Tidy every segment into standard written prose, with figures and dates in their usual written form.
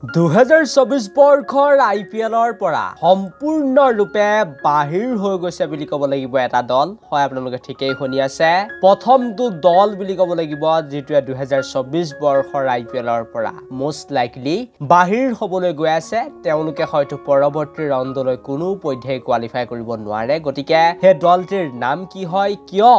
2024 বৰ্ষৰ আইপিএলৰ পৰা সম্পূৰ্ণৰূপে বাহিৰ হৈ গৈছে বুলি ক'ব লাগিব এটা দল হয় আপোনালোকে ঠিকই শুনি আছে প্ৰথমটো দল বুলি ক'ব লাগিব যেটোৱে 2024 বৰ্ষৰ আইপিএলৰ পৰা মোষ্ট লাইকলি বাহিৰ হ'বলৈ গৈ আছে তেওঁলোকে হয়তো পৰৱৰ্তী ৰাউণ্ডলৈ কোনো পধ্যে কোৱালিফাই কৰিব নোৱাৰে গতিকে হে দলটিৰ নাম কি হয় কিয়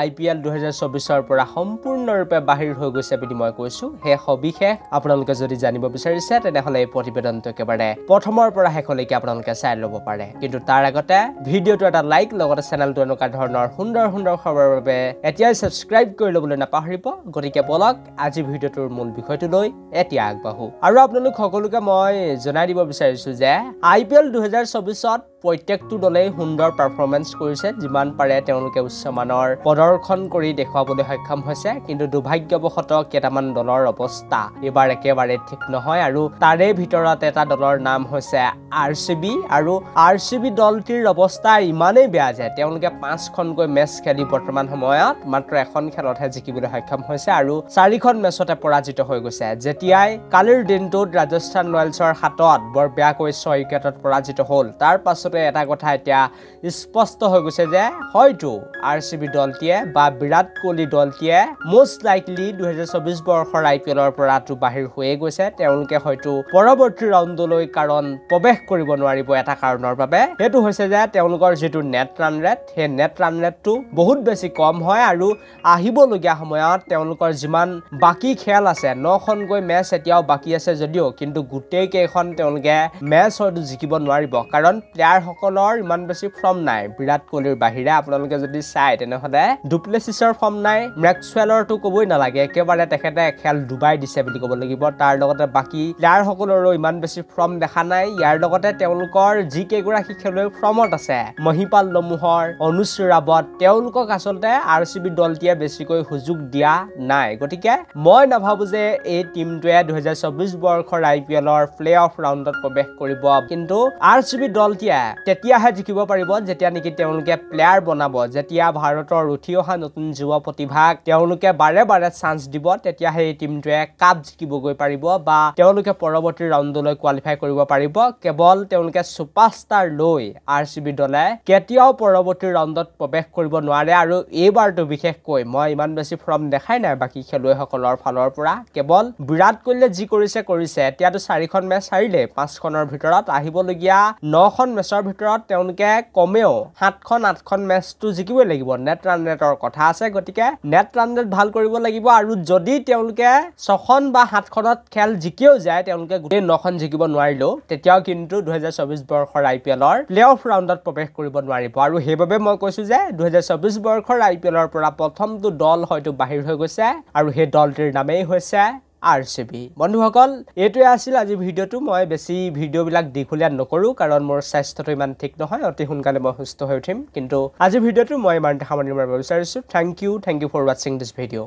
আইপিএল 2024 ৰ পৰা সম্পূৰ্ণৰূপে বাহিৰ হৈ গৈছে বুলি মই কৈছো হে সবিশেষ আপোনালোকে যদি জানিব বিচাৰিছে তেনেহলে এই প্ৰতিবেদনটো একেবাৰে প্ৰথমৰ পৰা শেষলৈকে আপোনালোকে চাই ল'ব পাৰে কিন্তু তাৰ আগতে ভিডিঅটো এটা লাইক লগতে চেনেলটো এনেকুৱা ধৰণৰ সুন্দৰ সুন্দৰ খবৰৰ বাবে এতিয়াই সাবস্ক্ৰাইব কৰি ল'বলৈ নাপাহৰিব গতিকে বলক আজি ভিডিঅটোৰ মূল বিষয়টো লৈ এতিয়া আগবাঢ়ো আৰু আপোনালোক সকলোকে মই জনাই দিব বিচাৰিছো যে আইপিএল 2024 ত প্ৰত্যেকটো দলে সুন্দৰ পাৰফৰমেন্স কৰিছে যিমান পাৰে তেওঁলোকে উচ্চমানৰ প্ৰদৰ্শন কৰি দেখুৱাবলৈ সক্ষম হৈছে কিন্তু দুৰ্ভাগ্যবশতঃ কেইটামান দলৰ অৱস্থা এবাৰ একেবাৰে ঠিক নহয় আৰু তাৰে ভিতৰত এটা দলৰ নাম হৈছে আৰসিবি আৰু আৰসিবি দলটিৰ অৱস্থা ইমানেই বেয়া যে তেওঁলোকে 5খনকৈ মেচ খেলি বৰ্তমান সময়ত মাত্ৰ এখন খেলতহে জিকিবলৈ সক্ষম হৈছে আৰু 4খন মেচতে পৰাজিত হৈ গৈছে যেতিয়াই কালিৰ দিনটোত ৰাজস্থান ৰয়েলছৰ হাতত বৰ বেয়াকৈ 6 উইকেটত পৰাজিত হ'ল তাৰ পাছতে এটা কথা এতিয়া স্পষ্ট হৈ গৈছে যে হয়তো আৰসিবি দলটিয়ে বা বিৰাট কোহলি দলটিয়ে মোষ্ট লাইকলি 2024 বৰ্ষৰ আইপিএলৰ পৰাটো বাহিৰ হৈয়ে গৈছে তেওঁলোকে হয়তো পৰৱৰ্তী ৰাউণ্ডলৈ কাৰণ প্ৰৱেশ কৰিব নোৱাৰিব এটা কাৰণৰ বাবে হেতু হৈছে যে তেওঁলোকৰ যেটো নেট ৰান ৰেট হে নেট ৰান ৰেটটো বহুত বেছি কম হয় আৰু আহিবলগীয়া সময়ত তেওঁলোকৰ যিমান বাকি খেল আছে 9খনকৈ মেচ এতিয়াও বাকি আছে যদিও কিন্তু গুটেই কেইখন তেওঁলোকে মেচ হয়তো জিকিব নোৱাৰিব কাৰণ প্লেয়াৰ সকলৰ ইমান বেছি ফৰ্ম নাই বিৰাট কোহলিৰ বাহিৰে আপোনালোকে যদি চাই তেনেহলে ডুপ্লেছিছৰ ফৰ্ম নাই মেক্সৱেলৰটো কবই নালাগে একেবাৰে তেখেতে খেল ডুবাই দিছে বুলি ক'ব লাগিব তাৰ লগতে বাকি প্লেয়াৰ সকলৰো ইমান বেছি ফৰ্ম দেখা নাই ইয়াৰ লগতে তেওঁলোকৰ যি কেইগৰাকী খেলুৱৈ ফৰ্মত আছে মহিপাল লমুহৰ অনুজ ৰাৱত তেওঁলোকক আচলতে আৰসিবি দলটিয়ে বেছিকৈ সুযোগ দিয়া নাই গতিকে মই নাভাবো যে এই টিমটোৱে 2024 বৰ্ষৰ আইপিএলৰ প্লেঅফ ৰাউণ্ডত প্ৰৱেশ কৰিব কিন্তু আৰসিবি দলটিয়ে তেতিয়াহে জিকিব পাৰিব যেতিয়া নেকি তেওঁলোকে প্লেয়াৰ বনাব যেতিয়া ভাৰতৰ উঠি অহা নতুন যুৱ প্ৰতিভাক তেওঁলোকে বাৰে বাৰে চান্স দিব তেতিয়াহে এই টিমটোৱে কাপ জিকিবগৈ পাৰিব বা তেওঁলোকে পৰৱৰ্তী ৰাউণ্ডলৈ কোৱালিফাই কৰিব পাৰিব কেৱল তেওঁলোকে সুপাৰষ্টাৰ লৈ আৰসিবি দলে কেতিয়াও পৰৱৰ্তী ৰাউণ্ডত প্ৰৱেশ কৰিব নোৱাৰে আৰু এইবাৰটো বিশেষকৈ মই ইমান বেছি ফৰ্ম দেখাই নাই বাকি খেলুৱৈসকলৰ ফালৰ পৰা কেৱল বিৰাট কোহলিয়ে যি কৰিছে এতিয়াতো 4খন মেচ হাৰিলে 5খনৰ ভিতৰত আহিবলগীয়া 9খন মেচৰ ভিতৰত তেওঁলোকে কমেও 7খন 8খন মেচটো জিকিবই লাগিব নেট ৰান ৰেটৰ কথা আছে গতিকে নেট ৰান ৰেট ভাল কৰিব লাগিব আৰু যদি তেওঁলোকে 6খন বা 7খনত খেল জিকিও যায় তেওঁলোকে গোটেই 9খন জিকিব নোৱাৰিলো তেতিয়াও কিন্তু 2024 বৰ্ষৰ আইপিএলৰ প্লেঅফ ৰাউণ্ডত প্ৰৱেশ কৰিব নোৱাৰিব আৰু সেইবাবে মই কৈছো যে 2024 বৰ্ষৰ আইপিএলৰ পৰা প্ৰথমটো দল হয়তো বাহিৰ হৈ গৈছে আৰু সেই দলটিৰ নামেই হৈছে আৰসিবি বন্ধুসকল এটোৱে আছিল আজি ভিডিঅটো মই বেছি ভিডিঅবিলাক দীঘলীয়া নকৰো কাৰণ মোৰ স্বাস্থ্যটো ইমান ঠিক নহয় অতি সোনকালে মই সুস্থ হৈ উঠিম কিন্তু আজি ভিডিঅটো মই ইমানতে সামৰণি মাৰিব বিচাৰিছো thank you for watching this video